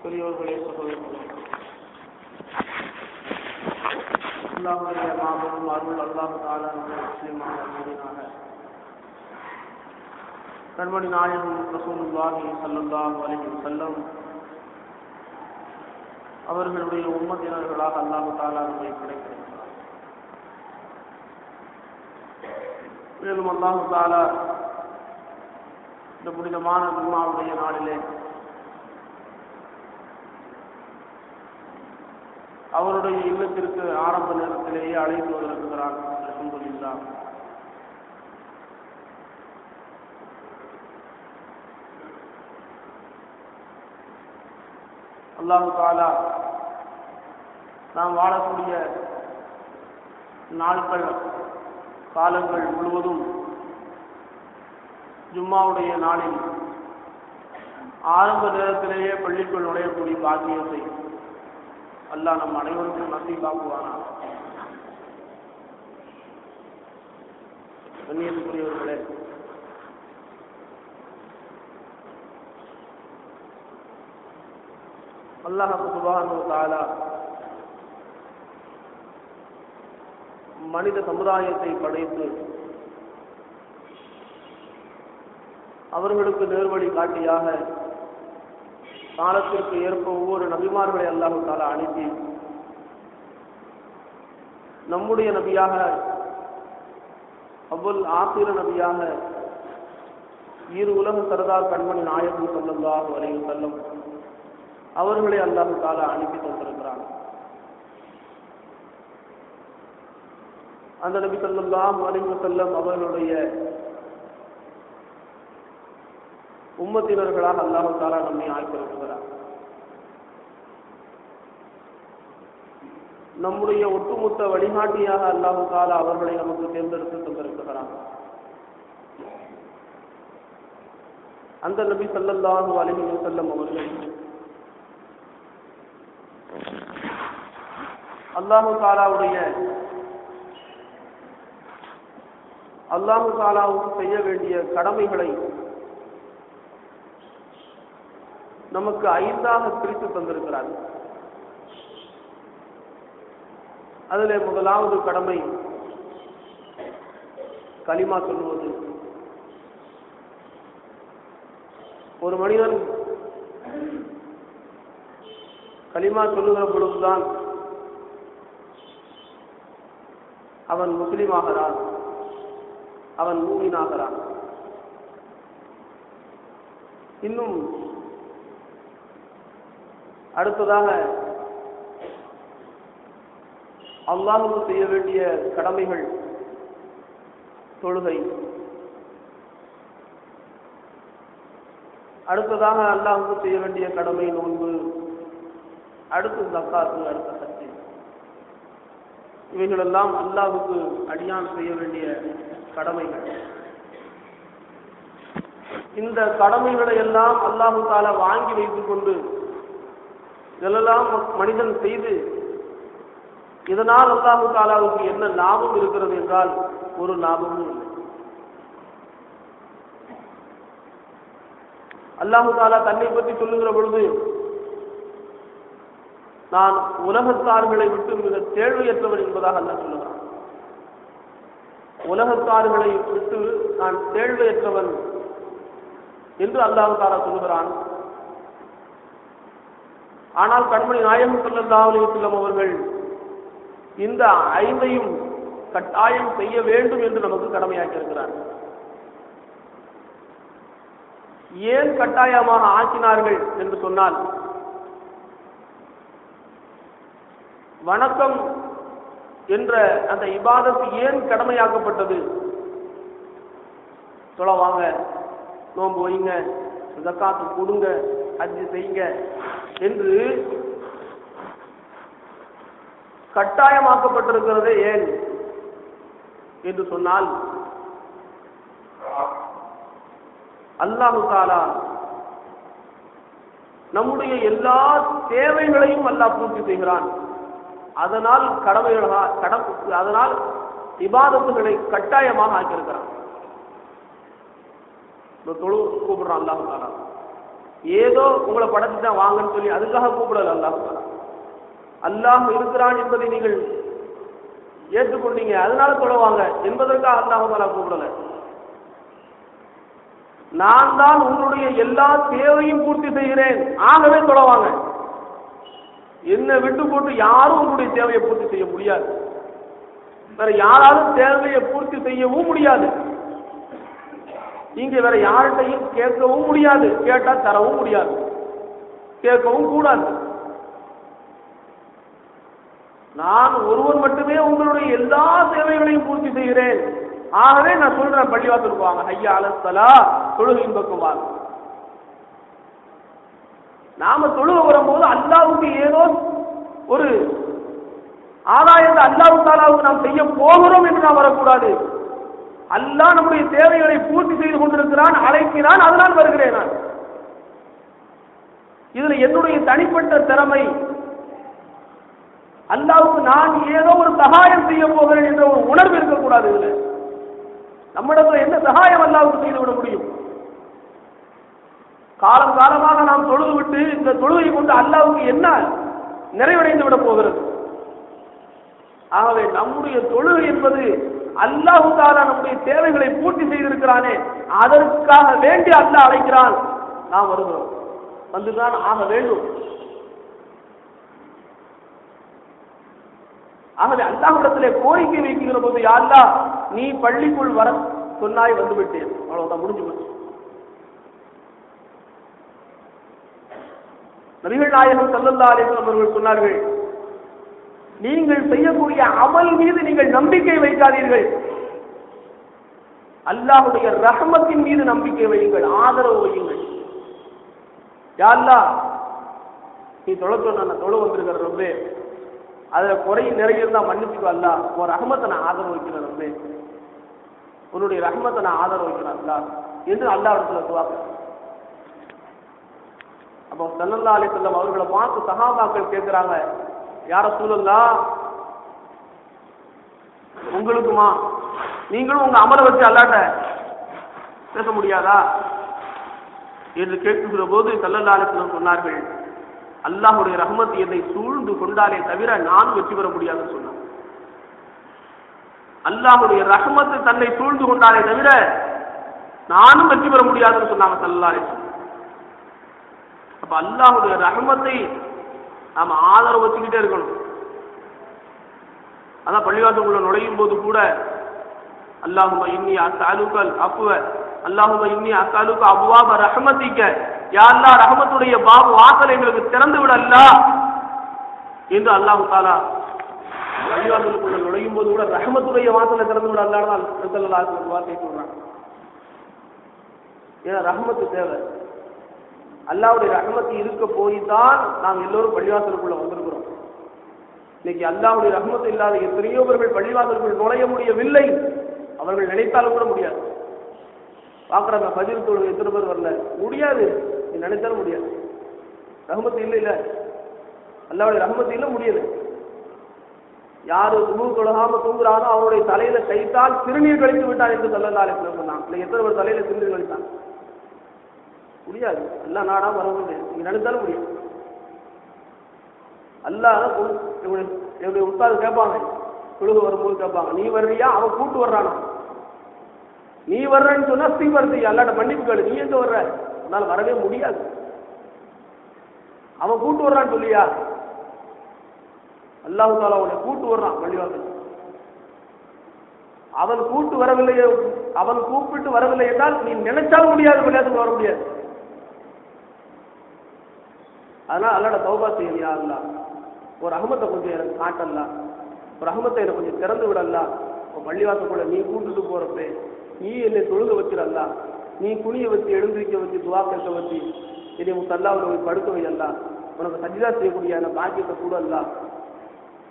பெரியோர்களே, சகோதரர்களே, அல்லாஹ்வுடைய மாபெரும் அருள் அல்லாஹ் தஆலா நம்மை முஸ்லிமாக ஆக்கினாக. கண்மணி நாயகம் ரசூலுல்லாஹி ஸல்லல்லாஹு அலைஹி வஸல்லம் அவர்களுடைய உம்மத்தினர்களாக அல்லாஹ் தஆலா நம்மை படைத்திருக்கிறார். மேலும் அல்லாஹ் தஆலா இந்த புனிதமான ஜும்ஆவுடைய நாளிலே அவருடைய இல்லத்திற்கு ஆரம்ப நேரத்திலேயே அழைத்து வந்திருக்கிறார். அல்ஹம்துலில்லாஹ். அல்லாஹ் தஆலா நாம் வாழக்கூடிய நாட்கள் காலங்கள் முழுவதும் ஜும்மாவுடைய நாளில் ஆரம்ப நேரத்திலேயே பள்ளிக்குள் நுழையக்கூடிய பாக்கியத்தை அல்லாஹ் நம் அனைவருக்கும் நசீபாக்குவானாக. கண்ணியத்துக்குரியவர்களே, அல்லாஹ் சுப்ஹானஹு வ தஆலா மனித சமுதாயத்தை படைத்து அவர்களுக்கு நேர்வழி காட்டியாக காலத்திற்கு ஏற்ப ஒவ்வொரு நபிமார்களை அல்லாஹ் தஆலா அனுப்பி நம்முடைய நபியாக அவ்வல் ஆசிர நபியாக இரு உலக சரதார் கண்மணி நாயகம் ஸல்லல்லாஹு அலைஹி வஸல்லம் அவர்களை அல்லாஹ் தஆலா அனுப்பி தந்திருக்கிறார். அந்த நபி ஸல்லல்லாஹு அலைஹி வஸல்லம் அவர்களுடைய உம்மத்தினர்களாக அல்லாஹ் தஆலா நம்மை ஆக்கியிருக்கிறார். நம்முடைய ஒட்டுமொத்த வழிகாட்டியாக அல்லாஹ் தஆலா அவர்களை நமக்கு தேர்ந்தெடுத்து தந்திருக்கிறார். அந்த நபி ஸல்லல்லாஹு அலைஹி வஸல்லம் அவர்கள் அல்லாஹ் தஆலாவுக்கு செய்ய வேண்டிய கடமைகளை நமக்கு 5ஆக பிரித்து தந்திருக்கிறார். அதிலே முதலாவது கடமை கலிமா சொல்லுவது. ஒரு மனிதன் கலிமா சொல்லுகிற பொழுதுதான் அவன் முஸ்லிமாகிறான், அவன் மூமினாகிறான். இன்னும் அடுத்ததாக அல்லாஹ்வுக்கு செய்ய வேண்டிய கடமைகள் தொழுகை, அடுத்ததாக அல்லாஹ்வுக்கு செய்ய வேண்டிய கடமை நோன்பு, அடுத்து ஜக்காத்து, அடுத்த ஹஜ். இவைகளெல்லாம் அல்லாஹ்வுக்கு அடியான் செய்ய வேண்டிய கடமைகள். இந்த கடமைகளை எல்லாம் அல்லாஹ் தஆலா வாங்கி வைத்துக் கொண்டு இதெல்லாம் மனிதன் செய்து இதனால் அல்லாஹ் தஆலாவுக்கு என்ன லாபம் இருக்கிறது என்றால் ஒரு லாபமும் இல்லை. அல்லாஹ் தஆலா தன்னை பற்றி சொல்லுகிற பொழுது, நான் உலகத்தார்களை விட்டு மிக தேழ்வையற்றவன் என்பதாக அல்லாஹ் சொல்லுகிறான். உலகத்தார்களை விட்டு நான் தேழ்வையற்றவன் என்று அல்லாஹ் தஆலா சொல்லுகிறான். ஆனால் கண்மணி நாயகம் ஸல்லல்லாஹு அலைஹி வஸல்லம் அவர்கள் இந்த 5ஐயும் கட்டாயம் செய்ய வேண்டும் என்று நமக்கு கடமையாக்கி இருக்கிறார். ஏன் கட்டாயமாக ஆக்கினார்கள் என்று சொன்னால், வணக்கம் என்ற அந்த இபாதத்து ஏன் கடமையாக்கப்பட்டது? தொழவாங்க, நோன்பு வைங்க, ஜக்காத்து கொடுங்க, ஹஜ் செய்யுங்க என்று கட்டாயமாக்கப்பட்டிருக்கிறதே ஏன் என்று சொன்னால், அல்லாஹ் தஆலா நம்முடைய எல்லா தேவைகளையும் அல்லாஹ் பூர்த்தி செய்கிறான். அதனால் அதனால் இபாதத்துகளை கட்டாயமாக ஆக்கியிருக்கிறான். கூப்பிடுறான் அல்லாஹ் தஆலா, ஏதோ உங்களை படைச்சுதான் வாங்கன்னு சொல்லி அதுக்காக கூப்பிடல அல்லாஹ். அல்லாஹ் இருக்கிறான் என்பதை நீங்கள் ஏற்றுக்கொண்டீங்க, அதனால தொழுவாங்க என்பதற்காக அல்லாஹ் கூப்பிடல. நான் தான் உங்களுடைய எல்லா தேவையும் பூர்த்தி செய்கிறேன், ஆகவே தொழுவாங்க. என்னை விட்டு போட்டு யாரும் உங்களுடைய தேவையை பூர்த்தி செய்ய முடியாது, வேற யாராலும் தேவையை பூர்த்தி செய்யவும் முடியாது. இங்க வேற யார்கிட்டையும் கேட்கவும் முடியாது, கேட்டா தரவும் முடியாது, கேட்கவும் கூடாது. நான் ஒருவன் மட்டுமே உங்களுடைய எல்லா தேவைகளையும் பூர்த்தி செய்கிறேன், ஆகவே நான் சொல்றேன் பள்ளிவாசலுக்கு வாங்க, ஐயா அலஸ்தலா, தொழுகையின் பக்கம் வாங்க. நாம தொழுக வரும்போது அல்லாஹ்வுக்கு ஏதோ ஒரு ஆதாயத்தை அல்லாஹ் தஆலாவுக்கு நாம் செய்ய போகிறோம் என்று நாம் வரக்கூடாது. அல்லாஹ் நம்முடைய தேவைகளை பூர்த்தி செய்து கொண்டிருக்கிறான், அழைக்கிறான், அதனால் வருகிறேன் நான். இதுல என்னுடைய தனிப்பட்ட திறமை, அல்லாஹ்வுக்கு நான் ஏதோ ஒரு சகாயம் செய்ய போகிறேன் என்ற ஒரு உணர்வு இருக்கக்கூடாது. இதுல நம்மிடத்துல என்ன சகாயம் அல்லாஹ்வுக்கு செய்துவிட முடியும்? காலம் காலமாக நாம் தொழுது விட்டு இந்த தொழுகை கொண்டு அல்லாஹ்வுக்கு என்ன நிறைவடைந்து விட போகிறது? ஆகவே நம்முடைய தொழுகை என்பது அல்லாஹ் தஆலா நம்முடைய தேவைகளை பூர்த்தி செய்திருக்கிறானே, அதற்காக வேண்டி அல்லாஹ் அழைக்கிறான், நாம் வருகிறோம், வந்துதான் ஆக வேண்டும். ஆகவே அல்லாஹ்விடத்திலே கோரிக்கை வைக்கிற போது, யா அல்லாஹ் நீ பள்ளிக்குள் வர சொன்னாய், வந்து விட்டேன், அவ்வளவுதான், முடிஞ்சு போச்சு. நபிகள் நாயகம் ஸல்லல்லாஹு அலைஹி வஸல்லம் அவர்கள் சொன்னார்கள், நீங்கள் செய்யக்கூடிய அமல் மீது நீங்கள் நம்பிக்கை வைக்காதீர்கள், அல்லாஹ்வுடைய ரஹ்மத்தின் மீது நம்பிக்கை வையுங்கள், ஆதரவு வையுங்கள். யா அல்லாஹ் நீ தொழ சொன்ன தொழ வந்திருக்கிற ரப்பே, அதுல குறை நிறைய இருந்தா மன்னிச்சுக்கோ அல்லாஹ், உன் ரஹ்மத்தை நான் ஆதரவு வைக்கிறேன் ரப்பே, உன்னுடைய ரஹ்மத்தை நான் ஆதரவு வைக்கிறேன் அல்லாஹ் என்று அல்லாஹ்விடத்துல துஆ. அப்போ ஸல்லல்லாஹு அலைஹி வஸல்லம் அவர்களை பார்த்து சஹாபாக்கள் கேட்கிறாங்க, யா ரசூலல்லாஹ் உங்களுக்குமா, நீங்களும் உங்க அமலை வச்சு அல்லாஹ்ட்ட பேச முடியாதா என்று கேட்கிற போது ஸல்லல்லாஹு அலைஹி வஸல்லம் சொன்னார்கள், அல்லாஹ்வுடைய ரஹ்மத் என்னை சூழ்ந்து கொண்டாலே தவிர நான் வெற்றி பெற முடியாதுன்னு சொன்னார். அல்லாஹ்வுடைய ரஹ்மத் தன்னை சூழ்ந்து கொண்டாலே தவிர நானும் வெற்றி பெற முடியாதுன்னு சொன்னாங்க ஸல்லல்லாஹு அலைஹி வஸல்லம். அப்ப அல்லாஹ்வுடைய ரஹ்மத்தை நாம ஆதரவு வச்சுக்கிட்டே இருக்கணும். அதான் பள்ளிவாசலுக்குள்ள நுழையும் போது கூட அல்லாஹும்ம இன்னி அஸ்அலுக்கல் அஃப்வ, அல்லாஹும்ம இன்னி அஸ்அலுக அப்வாப ரஹ்மத்திக, யா அல்லாஹ் ரஹ்மத்துடைய பாபு வாசலை எங்களுக்கு திறந்து விட அல்லாஹ் என்று அல்லாஹ் தஆலா பள்ளிவாசலுக்குள்ள நுழையும் போது கூட ரஹ்மத்துடைய வாசலை திறந்து விட அல்லாஹ் தான் ஸல்லல்லாஹு அலைஹி வஸல்லம் வார்த்தை சொல்றாங்க. ஏன்னா ரஹ்மத்து தேவை, அல்லாஹ்வுடைய ரஹ்மத்து இருக்க போய் தான் நாம் எல்லோரும் பள்ளிவாசலுக்குள்ள வந்திருக்கிறோம். இன்னைக்கு அல்லாஹ்வுடைய ரஹ்மத்து இல்லாத எத்தனையோ பேர்கள் பள்ளிவாசலுக்குள் நுழைய முடியவில்லை, அவர்கள் நினைத்தாலும் கூட முடியாது. பார்க்குறாங்க ஃபஜ்ர் தொழுகை எத்தனை பேர் வரல, முடியாது, நீ நினைத்தாலும் முடியாது. ரஹ்மத்து இல்லை, இல்லை அல்லாஹ்வுடைய ரஹ்மத்து இல்லை, முடியல. யாரு சுபஹ் தொழுகாம தூங்குறானோ அவருடைய தலையில ஷைத்தான் சிறுநீர் கழித்து விட்டான் என்று ஸல்லல்லாஹு அலைஹி வஸல்லம் சொன்னாங்க. இல்லை எத்தனை பேர் தலையில சிறுநீர் கழித்தான்? முடியாது, அல்லாஹ் நாடாம வர முடியாது, நீங்க நினைத்தாலும் முடியாது. அல்லாஹ் என்னுடைய உஸ்தாது கேட்பாங்க, தொழுகை வரும்போது கேட்பாங்க, நீ வர்றியா அவன் கூட்டு வர்றானா? நீ வர்றன்னு சொன்னா ஸ்ரீவர்த்தி அல்லாட்ட மன்னிப்பு கேளு, நீ எங்க வர்ற? அதனால வரவே முடியாது. அவன் கூட்டு வர்றான்னு சொல்லியா? அல்லாஹ் தஆலா அவனை கூட்டு வர்றான் பள்ளிவாசல். அவன் கூட்டு வரவில்லை, அவன் கூப்பிட்டு வரவில்லை என்றால் நீ நினைச்சாலும் முடியாது, பள்ளிவாசலுக்கு வர முடியாது. அதனால அல்லாஹ்ட தௌபா செய்யலையா, அல்லாஹ் ஒரு ரஹ்மத்தை கொஞ்சம் எனக்கு காட்டலாம், ஒரு ரஹ்மத்தை எனக்கு கொஞ்சம் திறந்து விடலாம். பள்ளிவாசலுக்குள்ள நீ கூட்டுட்டு போறப்ப நீ என்னை தொழுக வச்சிடல்லா, நீ குனிய வச்சு எழுந்திருக்க வச்சு துவா கேட்க வச்சு என்னை முத்தல்லாவில் போய் படுக்க வையல்லா, உனக்கு சஜிதா செய்யக்கூடிய அந்த பாக்கியத்தை கூட அல்லா,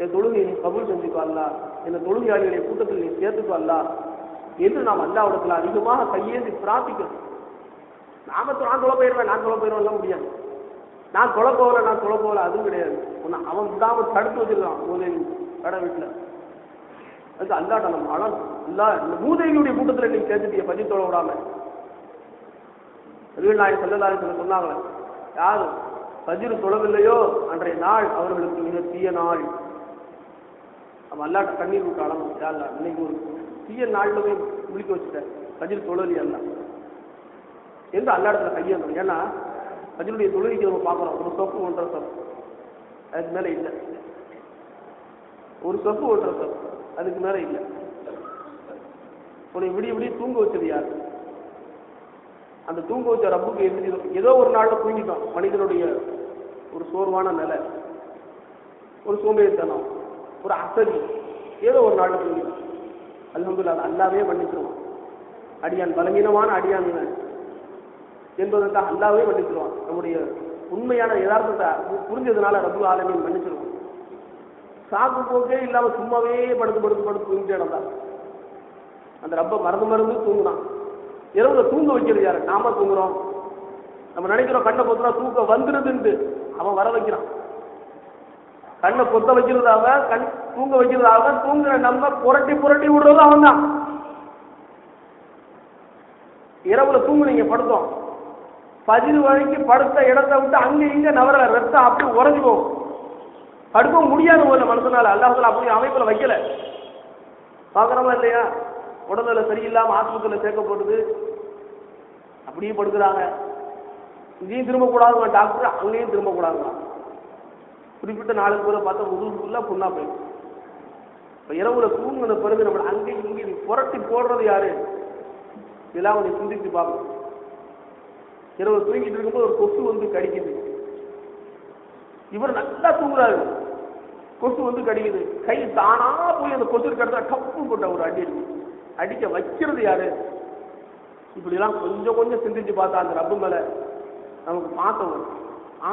என் தொழுகை நீ கபூல் செஞ்சுக்கோ அல்லா, என்னை தொழுகையாளிகளை கூட்டத்தில் நீ சேர்த்துக்கோ அல்லா என்று நாம் அல்லாஹ்விடத்துல அதிகமாக கையேந்தி பிரார்த்திக்கணும். நான் தொலை போயிடுவேன், நான் தொலை போயிடுவேன் முடியாது, நான் தொலை போகல அதுவும் கிடையாது. அவன் விடாமல் தடுத்து வச்சிருக்கான் மூதேவி கடை வீட்டில். அதுக்கு அல்லாட்ட நம்ம அழகும், அல்லா இந்த மூதேவியுடைய கூட்டத்தில் நீங்க சேர்த்துட்டிய பஜி தொலை விடாம. நபிகள் நாயகம் ஸல்லல்லாஹு அலைஹி வஸல்லம் சொன்னாங்களே, யார் ஃபஜ்ர் தொழவில்லையோ அன்றைய நாள் அவர்களுக்கு மிக தீய நாள். அவன் அல்லாட்ட கண்ணீர் விட்டு அளவும், யாருல இன்னைக்கு ஒரு தீய நாள்ல போய் விழிக்க வச்சுட்டேன், ஃபஜ்ர் தொழலி அல்ல என்று அல்லாடத்துல கையேறணும். ஏன்னா ஃபஜ்ருடைய தொழுகைக்கு நம்ம பார்க்குறோம், ஒரு சொப்பு 1.5 சொப்பு, அதுக்கு மேலே இல்லை. ஒரு சொப்பு 1.5 சொப்பு, அதுக்கு மேலே இல்லை. உன்னை விடிய விடிய தூங்க வச்சது யார்? அந்த தூங்க வச்ச ரப்புக்கு எதிர்த்து ஏதோ ஒரு நாளில் தூங்கிட்டோம். மனிதனுடைய ஒரு சோர்வான நிலை, ஒரு சோம்பேறித்தனம், ஒரு அசதி, ஏதோ ஒரு நாளில் தூங்கிட்டோம். அல்ஹம்துலில்லாஹ் அல்லாவே மன்னிச்சிருவான். அடியான் பலகீனமான அடியான் என்பதற்காக அல்லாவே மன்னிச்சிருவான். நம்முடைய உண்மையான யதார்த்தத்தை புரிஞ்சதுனால ரப்புல் ஆலமீன் மன்னிச்சிருவான். சாக்கு போக்கே இல்லாமல் சும்மாவே படுத்து படுத்து படுத்து தூங்கிட்டே நடந்தான். அந்த ரப்ப மறந்து தூங்குனான். இரவுல தூங்க வைக்கிறது யாரு? நாம தூங்குறோம். நம்ம நினைக்கிறோம் கண்ணை பொத்துனா தூக்கம் வந்துருதுன்ட்டு, அவன் வர வைக்கிறான். கண்ணை பொத்த வைக்கிறதாக, கண் தூங்க வைக்கிறதாக, தூங்குற நம்ம புரட்டி புரட்டி விடுறது அவன் தான். இரவுல தூங்குனீங்க, படுத்தோம், ஃபஜ்ர் வரைக்கும் படுத்த இடத்தை விட்டு அங்க இங்க நவர ரத்தம் அப்படி உறைஞ்சு போகும். படுக்க முடியாத போல மனசனால அல்லாஹ் அப்படி அமைப்புல வைக்கல. பாக்குறோமா இல்லையா? உடல்நிலை சரியில்லாம ஆஸ்பத்திரியில் சேர்க்கப்படுது, அப்படியே படுக்கிறாங்க. இங்கேயும் திரும்பக்கூடாதுங்க டாக்டர், அங்கேயும் திரும்பக்கூடாதுங்க. குறிப்பிட்ட 4 பேரை பார்த்தா முதுகுலாம் புண்ணா போயிடும். இப்போ இரவுல தூங்கின பிறகு நம்ம அங்கேயும் இங்கேயும் புரட்டி போடுறது யாரு? இதெல்லாம் கொஞ்சம் சிந்திச்சு பார்க்கணும். இரவு தூங்கிட்டு இருக்கும்போது ஒரு கொசு வந்து கடிக்குது. இவர் நல்லா தூங்குறாரு, கொசு வந்து கடிக்குது. கை தானா போய் அந்த கொசு கடத்தா டப்பு போட்ட ஒரு அடி இருக்கு. அடிக்க வைக்கிறது யாரு? இப்படிலாம் கொஞ்சம் கொஞ்சம் சிந்திச்சு பார்த்தா அந்த ரப்பு மேல நமக்கு பாசம் வரும்,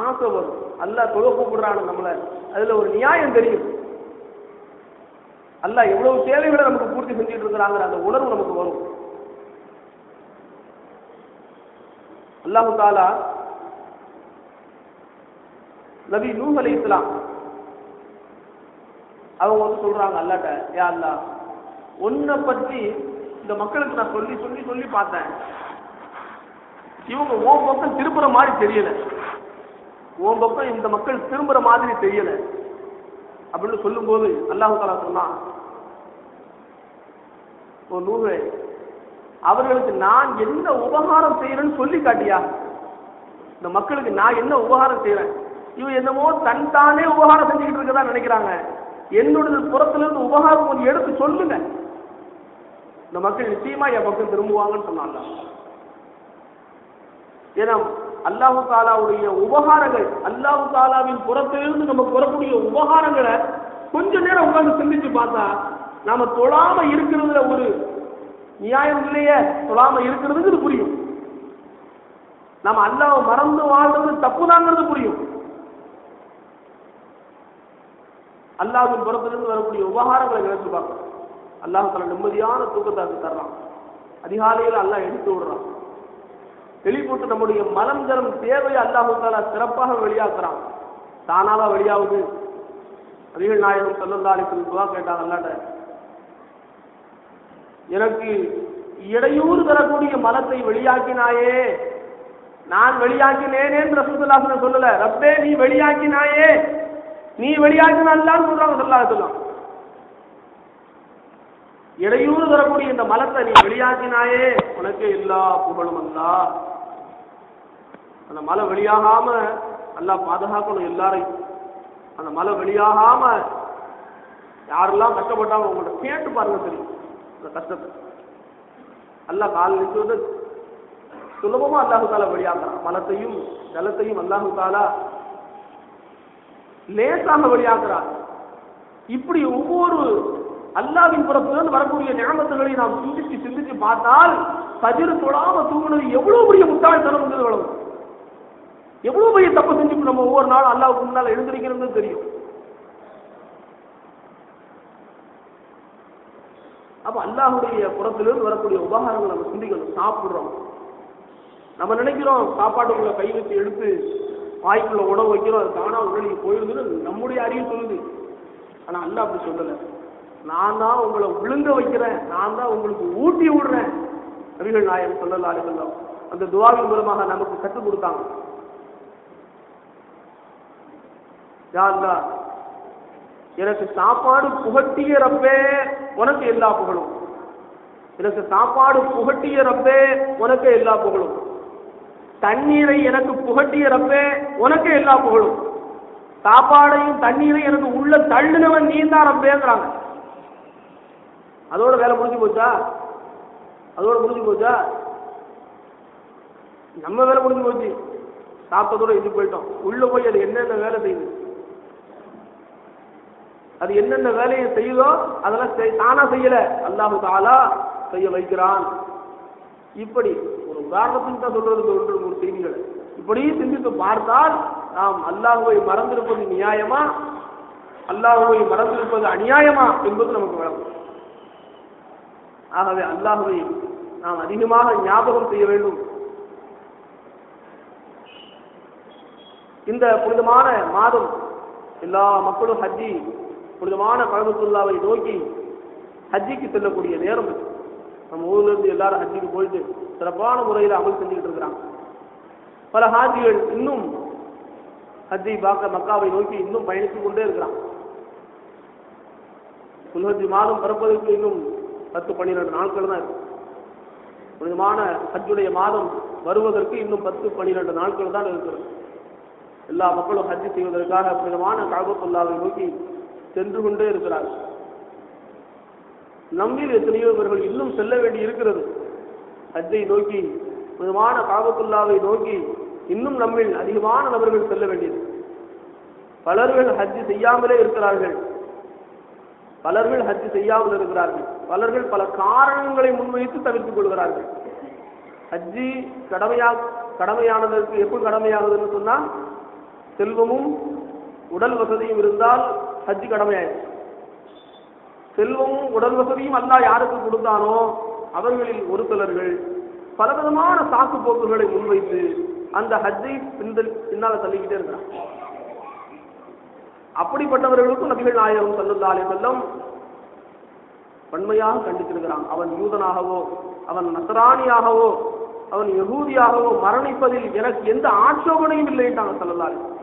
ஆசை வரும். அல்லாஹ் தொழ கூப்பிடுறானு நம்மள, அதுல ஒரு நியாயம் தெரியும். அல்லாஹ் எவ்வளவு தேவைகளை நமக்கு பூர்த்தி செஞ்சுட்டு இருக்கிறாங்கிற அந்த உணர்வு நமக்கு வரும். அல்லாஹு தாலா நபி நூஹ் அலைஹிஸ்ஸலாம் அவங்க வந்து சொல்றாங்க அல்லாட்ட, யா அல்லாஹ், உன்னை பற்றி இந்த மக்களுக்கு நான் சொல்லி சொல்லி சொல்லி பார்த்தேன், இவங்க உன் பக்கம் திரும்புற மாதிரி தெரியல, உன் பக்கம் இந்த மக்கள் திரும்புற மாதிரி தெரியல அப்படின்னு சொல்லும் போது அல்லாஹ் தஆலா சொன்னான், ஓ நூஹே, அவர்களுக்கு நான் என்ன உபகாரம் செய்யறேன்னு சொல்லி காட்டியா? இந்த மக்களுக்கு நான் என்ன உபகாரம் செய்யறேன்? இவன் என்னமோ தானே உபகாரம் செஞ்சுக்கிட்டு இருக்கதான் நினைக்கிறாங்க. என்னுடைய புறத்திலிருந்து உபகாரம் கொஞ்சம் எடுத்து சொல்லுங்க, இந்த மக்கள் நிச்சயமா என் பக்கம் திரும்புவாங்கன்னு சொன்னாங்க. ஏன்னா அல்லாஹு தாலாவுடைய உபகாரங்கள், அல்லாஹு தாலாவின் புறத்திலிருந்து நமக்கு வரக்கூடிய உபகாரங்களை கொஞ்ச நேரம் உட்கார்ந்து சிந்திச்சு பார்த்தா நாம தொழாம இருக்கிறதுல ஒரு நியாயம் இல்லையே, தொழாம இருக்கிறதுங்கிறது புரியும். நாம அல்லாஹ்வை மறந்து வாழ்றது தப்புதாங்கிறது புரியும். அல்லாஹ்வின் புறத்திலிருந்து வரக்கூடிய உபகாரங்களை நினைச்சு பார்க்கணும். அல்லாஹ் தஆலா நிம்மதியான தூக்கத்தை தர்றான். அதிகாலையில் அல்லாஹ் எடுத்து விடுறான். வெளிப்பட்டு நம்முடைய மலம் ஜலம் தேவையை அல்லாஹ் தஆலா சிறப்பாக வெளியாக்குறான். தானாவா வெளியாகுது? நபிகள் நாயகம் ஸல்லல்லாஹு அலைஹி வஸல்லம் துஆ கேட்டாங்க அல்லாஹ்ட்ட, எனக்கு இடையூறு தரக்கூடிய மலத்தை வெளியாக்கினாயே, நான் வெளியாக்கினேனேன்னு ரசூலுல்லாஹி ஸல்லல்லாஹு அலைஹி வஸல்லம் சொல்லல, ரப்பே நீ வெளியாக்கினாயே, நீ வெளியாக்கினான்னு சொல்றாங்க ஸல்லல்லாஹு அலைஹி வஸல்லம். இடையூறு தரக்கூடிய இந்த மலத்தை நீ வெளியாக்கினாயே, உனக்கு எல்லா புகழும் அல்லாஹ். அந்த மலை வெளியாகாம அல்லாஹ் பாதுகாக்கணும் எல்லாரையும். அந்த மலை வெளியாகாம யாரெல்லாம் கஷ்டப்பட்டாங்க உங்கள்கிட்ட கேட்டு பாருங்க, தெரியும் அந்த கஷ்டத்தை. அல்லாஹ் கால் நிற்கிறது சுலபமா அல்லாஹு தாலா வெளியாக்குறான். மலத்தையும் ஜலத்தையும் அல்லாஹு தாலா லேசாக வெளியாக்குறான். இப்படி ஒவ்வொரு அல்லாஹ்வின் புறத்திலிருந்து வரக்கூடிய நியமத்துகளை நாம் சிந்திச்சு சிந்திச்சு பார்த்தால் ஃபஜ்ர் தொழாம தூங்குனது எவ்வளவு பெரிய முட்டாள்தனம், எவ்வளவு பெரிய தப்பு செஞ்சு நம்ம ஒவ்வொரு நாளும் அல்லாஹ்வுக்கு முன்னால் எழுந்திருக்கிறது தெரியும். அப்ப அல்லாஹ்வுடைய புறத்திலிருந்து வரக்கூடிய உபகாரங்களை நம்ம சிந்திக்கணும். சாப்பிடுறோம், நம்ம நினைக்கிறோம் சாப்பாட்டுக்குள்ள கை வச்சு எடுத்து வாய்க்குள்ள உணவு வைக்கிறோம், அது தானா உடலுக்கு போயிருதுன்னு நம்முடைய அறிவு சொல்லுது. ஆனா அல்லாஹ் அப்படி சொல்லலை. நான் தான் உங்களை விழுங்க வைக்கிறேன், நான் தான் உங்களுக்கு ஊட்டி விடுறேன். நபிகள் நாயகம் ஸல்லல்லாஹு அலைஹி வஸல்லம் அந்த துஆவின் மூலமாக நமக்கு கற்றுக் கொடுத்தாங்க. யா அல்லாஹ், எனக்கு சாப்பாடு புகட்டிய ரப்பே உனக்கு எல்லா புகழும். எனக்கு சாப்பாடு புகட்டிய ரப்பே உனக்கு எல்லா புகழும். தண்ணீரை எனக்கு புகட்டிய ரப்பே உனக்கு எல்லா புகழும். சாப்பாடையும் தண்ணீரையும் எனக்கு உள்ள தள்ளினவன் நீ தான் ரப்பேங்கிறாங்க. அதோட வேலை முடிஞ்சு போச்சா? அதோட முடிஞ்சு போச்சா? நம்ம வேலை முடிஞ்சு போச்சு. சாப்பிட்டதோட இது போயிட்டோம். உள்ள போய் அது என்னென்ன வேலை செய்யுது, அது என்னென்ன வேலையை செய்யுதோ அதெல்லாம் தானா செய்யல, அல்லாஹு தஆலா செய்ய வைக்கிறான். இப்படி ஒரு உதாரணத்துக்கு தான் சொல்றது ஒரு செய்திகளை இப்படி சிந்தித்து பார்த்தால் நாம் அல்லாஹ்வை மறந்திருப்பது நியாயமா, அல்லாஹ்வை மறந்திருப்பது அநியாயமா என்பது நமக்கு விளங்கும். ஆகவே அல்லாஹ்வை நாம் அதிகமாக ஞாபகம் செய்ய வேண்டும். இந்த புனிதமான மாதம் எல்லா மக்களும் ஹஜ்ஜி புனிதமான கஅபத்துல்லாவை நோக்கி ஹஜ்ஜிக்கு செல்லக்கூடிய நேரம். நம்ம ஊர்ல இருந்து எல்லாரும் ஹஜ்ஜிக்கு போயிட்டு சிறப்பான முறையில் அமல் செஞ்சுக்கிட்டு இருக்கிறாங்க. பல ஹாஜிகள் இன்னும் ஹஜ்ஜை பார்க்க மக்காவை நோக்கி இன்னும் பயணித்துக் கொண்டே இருக்கிறாங்க. துல்ஹஜ் மாதம் பிறப்பதற்கு இன்னும் 10-12 நாட்கள் தான் இருக்கு. புனிதமான ஹஜ்ஜுடைய மாதம் வருவதற்கு இன்னும் 10-12 நாட்கள் தான் இருக்கிறது. எல்லா மக்களும் ஹஜ் செய்வதற்காக புனிதமான கஅபத்துல்லாவை நோக்கி சென்று கொண்டே இருக்கிறார்கள். நம்மில் எத்தனையோ இவர்கள் இன்னும் செல்ல வேண்டி இருக்கிறது. ஹஜ்ஜை நோக்கி, புனிதமான கஅபத்துல்லாவை நோக்கி இன்னும் நம்மில் அதிகமான நபர்கள் செல்ல வேண்டியது. பலர்கள் ஹஜ் செய்யாமலே இருக்கிறார்கள், பலர்கள் ஹஜ் செய்யாமல் இருக்கிறார்கள், பலர்கள் பல காரணங்களை முன்வைத்து தவிர்த்துக் கொள்கிறார்கள். ஹஜ்ஜி கடமையானதற்கு எப்போ கடமையாகுதுன்னு சொன்னா, செல்வமும் உடல் வசதியும் இருந்தால் ஹஜ் கடமையாயிடும். செல்வமும் உடல் வசதியும் அல்லாஹ் யாருக்கு கொடுத்தானோ அவர்களில் ஒரு சிலர்கள் பலவிதமான சாக்கு போக்குகளை முன்வைத்து அந்த ஹஜ்ஜை பின்னால தள்ளிக்கிட்டே இருக்கிறாங்க. அப்படிப்பட்டவர்களுக்கும் நபிகள் நாயகம் ஸல்லல்லாஹு அலைஹி வஸல்லம் வன்மையாக கண்டித்திருக்கிறான். அவன் யூதனாகவோ, அவன் நஸ்ரானியாகவோ, அவன் யகூதியாகவோ மரணிப்பதில் எனக்கு எந்த ஆட்சேபனையும் இல்லைன்றாங்க ஸல்லல்லாஹு அலைஹி வஸல்லம்.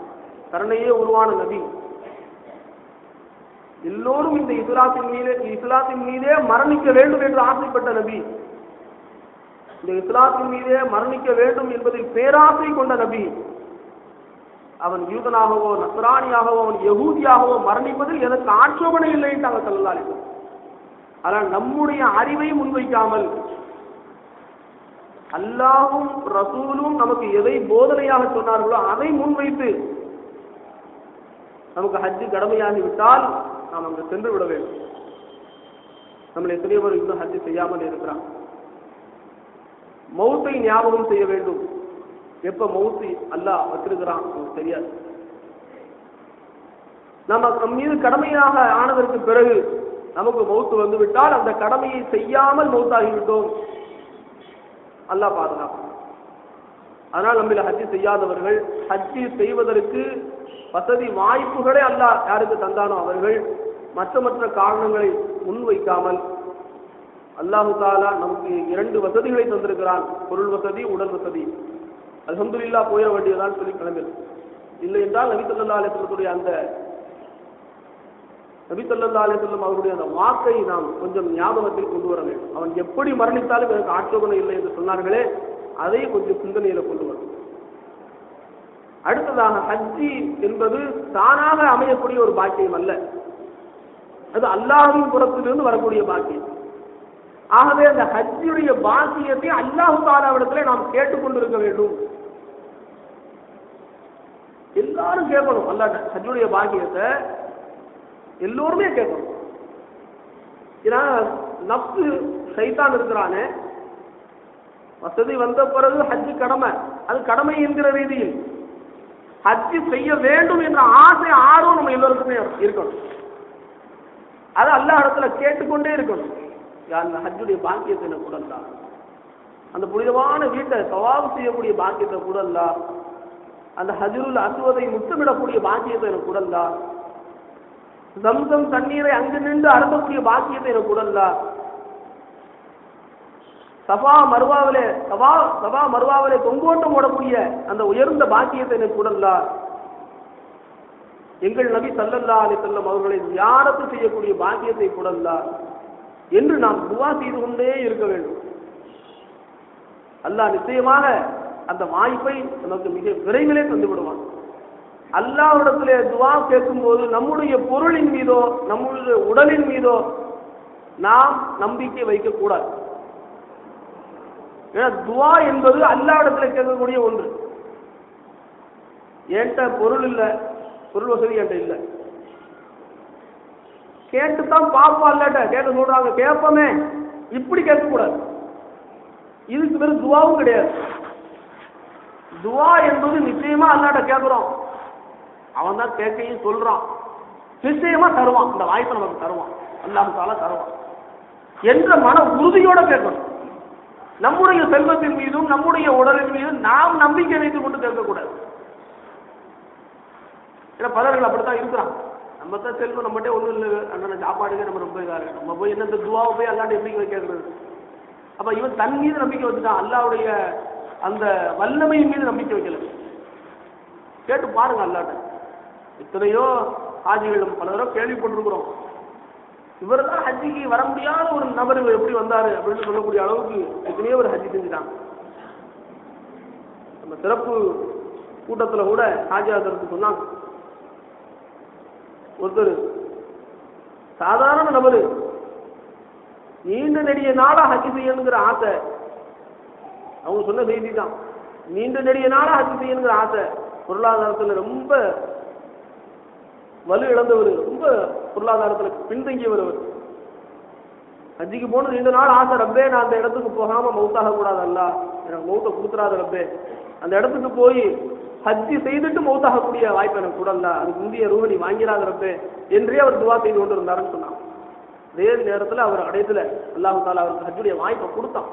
கருணையே உருவான நபி, எல்லோரும் இந்த இஸ்லாத்தின் மீதே மரணிக்க வேண்டும் என்று ஆசைப்பட்ட நபி, இந்த இஸ்லாத்தின் மீதே மரணிக்க வேண்டும் என்பதில் பேராசை கொண்ட நபி, அவன் யூதனாகவோ நஸ்ரானியாகவோ அவன் யகூதியாகவோ மரணிப்பதில் எனக்கு ஆட்சேபனை இல்லைன்றாங்க ஸல்லல்லாஹு அலைஹி வஸல்லம். ஆனால் நம்முடைய அறிவை முன்வைக்காமல் அல்லாஹ்வும் ரசூலும் நமக்கு எதை போதனையாக சொன்னார்களோ அதை முன்வைத்து நமக்கு ஹஜ்ஜு கடமையாகிவிட்டால் நாம் அங்கு சென்று விட வேண்டும். நம்மளை எத்தனையோ பேர் இன்னும் ஹஜ்ஜு செய்யாமல் இருக்கிறான். மௌத்தை ஞாபகம் செய்ய வேண்டும். எப்ப மௌத்து அல்லாஹ் வச்சிருக்கிறான் நமக்கு தெரியாது. நம்ம மீது கடமையாக ஆனதற்கு பிறகு நமக்கு மௌத்து வந்துவிட்டால் அந்த கடமையை செய்யாமல் மௌத்தாகிவிட்டோம், அல்லாஹ் பாதுகாப்பான். அதனால் நம்மள ஹஜ்ஜு செய்யாதவர்கள், ஹஜ்ஜு செய்வதற்கு வசதி வாய்ப்புகளை அல்லாஹ் யாருக்கு தந்தானோ அவர்கள் மற்ற காரணங்களை முன்வைக்காமல், அல்லாஹு தஆலா நமக்கு 2 வசதிகளை தந்திருக்கிறான், பொருள் வசதி, உடல் வசதி. அல்ஹம்துலில்லாஹ் போயிட வேண்டியதான் சொல்லி கிளம்பிடு. இல்லை என்றால் நபி ஸல்லல்லாஹு அலைஹி வஸல்லம் அந்த நபி ஸல்லல்லாஹு அலைஹி வஸல்லம் அவருடைய அந்த வாக்கை நாம் கொஞ்சம் ஞாபகத்தில் கொண்டு வர வேண்டும். அவன் எப்படி மரணித்தாலும் எனக்கு ஆட்சேபனை இல்லை என்று சொன்னார்களே, அதை கொஞ்சம் சிந்தனையில கொண்டு வரும். அடுத்ததாக, ஹஜ்ஜி என்பது தானாக அமையக்கூடிய ஒரு பாக்கியம் அல்ல, அது அல்லாஹ்வின் புறத்திலிருந்து வரக்கூடிய பாக்கியம். ஆகவே அந்த ஹஜ்ஜுடைய பாக்கியத்தை அல்லாஹ் தஆலாவிடத்திலே நாம் கேட்டுக்கொண்டிருக்க வேண்டும். எல்லாரும் கேட்கணும். அல்லாஹ் ஹஜ்ஜுடைய பாக்கியத்தை எல்லோருமே கேட்கணும். ஏன்னா நப்சு ஷைத்தான் இருக்கிறானே, வசதி வந்த பிறகு ஹஜ்ஜு கடமை, அது கடமை என்கிற ரீதியில் ஹஜ்ஜு செய்ய வேண்டும் என்ற ஆசை ஆர்வம் நம்ம எல்லோருக்குமே இருக்கணும். அது அல்லாஹ் இடத்துல கேட்டுக்கொண்டே இருக்கணும். அந்த ஹஜ்ஜுடைய பாக்கியத்தை எனக்கு கூட அல்ல, அந்த புனிதமான வீட்டை தவாப் செய்யக்கூடிய பாக்கியத்தை கூட அல்ல, அந்த ஹஜ்ருல் அஸ்வதை முத்தமிடக்கூடிய பாக்கியத்தை எனக்கு கூட அல்ல, ஜம்சம் தண்ணீரை அங்கு நின்று அருந்தக்கூடிய பாக்கியத்தை எனக்கு கூட அல்ல, சபா மருவாவிலே தொங்கோட்டம் ஓடக்கூடிய அந்த உயர்ந்த பாக்கியத்தை எனக்கு கூட அல்ல, எங்கள் நபி ஸல்லல்லாஹு அலைஹி வஸல்லம் அவர்களை ஜியாரத் செய்யக்கூடிய பாக்கியத்தை கொடுத்தார் என்று நாம் துஆ செய்து கொண்டே இருக்க வேண்டும். அல்லாஹ் நிச்சயமாக அந்த வாய்ப்பை நமக்கு மிக விரைவிலே தந்து விடுவான். அல்லாஹ்விடத்திலே துஆ கேட்கும்போது நம்முடைய பொருளின் மீதோ நம்முடைய உடலின் மீதோ நாம் நம்பிக்கை வைக்கக்கூடாது. ஏன்னா துஆ என்பது அல்லாஹ்விடத்திலே கேட்கக்கூடிய ஒன்று. என்கிட்ட பொருள் இல்லை, பொருள் வசதி என்கிட்ட இல்லை, கேட்டுத்தான் பார்ப்போம். அல்லாட்ட கேட்க சொல்றாங்க, கேட்போமே, இப்படி கேட்கக்கூடாது. இதுக்கு பேர் துஆவும் கிடையாது. துஆ என்பது நிச்சயமா அல்லாட்ட கேட்கிறோம், அவன் தான் கேட்கையும் சொல்றான், நிச்சயமா தருவான், இந்த வாய்ப்பை நமக்கு தருவான், அல்லாஹ் தஆலா தருவான் என்ற மன உறுதியோட கேட்கணும். நம்முடைய செல்வத்தின் மீதும் நம்முடைய உடலின் மீதும் நாம் நம்பிக்கை வைத்துக் கொண்டு கேட்கக்கூடாது. ஏன்னா பலர்கள் அப்படித்தான் இருக்கிறான். நம்ம தான் செல்வம் நம்மகிட்டே ஒன்றும் இல்லை, அண்ணன் சாப்பாடுக்கே நம்ம ரொம்ப இதாக இருக்கு, நம்ம போய் என்ன இந்த துவாவை போய் அல்லாட்ட எப்படி கேட்கறது? அப்ப இவன் தன் மீது நம்பிக்கை வச்சுட்டான், அல்லாவுடைய அந்த வல்லமையின் மீது நம்பிக்கை வைக்கல. கேட்டு பாருங்க அல்லாட்ட. எத்தனையோ ஹாஜிகள் நம்ம பல தடவை கேள்விப்பட்டிருக்கிறோம், இவர் தான் ஹஜ்ஜிக்கு வர முடியாத ஒரு நபர் இவர் எப்படி வந்தாரு அப்படின்னு சொல்லக்கூடிய அளவுக்கு எத்தனையோ ஒரு ஹஜ்ஜி செஞ்சுட்டாங்க. நம்ம சிறப்பு கூட்டத்தில் கூட ஹாஜியாதருக்கு சொன்னாங்க, ஒருத்தர் சாதாரண நபரு நீண்ட நெடிய நாளா ஹஜ்ஜி செய்யணுங்கிற ஆசை, அவங்க சொன்ன செய்தி தான், நீண்ட நெடிய நாளா ஹஜ்ஜி செய்யணுங்கிற ஆசை, பொருளாதாரத்தில் ரொம்ப வலு இழந்தவர், ரொம்ப பொருளாதாரத்தில் பின்தங்கியவர். அவர் ஹஜ்ஜிக்கு போனது நீண்ட நாள் ஆசை, ரப்பே நான் அந்த இடத்துக்கு போகாம மௌத்தாக கூடாது, அல்ல எனக்கு மௌத்தை கொடுத்துறாது ரப்பே, அந்த இடத்துக்கு போய் ஹஜ்ஜி செய்துட்டு மௌத்தாகக்கூடிய வாய்ப்பு எனக்கு கூடல, அதுக்கு முந்தைய ரூபணி வாங்கிறாத ரப்பே என்றே அவர் துவா செய்து கொண்டு இருந்தாருன்னு சொன்னாங்க. அதே நேரத்தில் அவர் அடையத்துல அல்லாஹ் தஆலா அவருக்கு ஹஜ்ஜுடைய வாய்ப்பை கொடுத்தான்.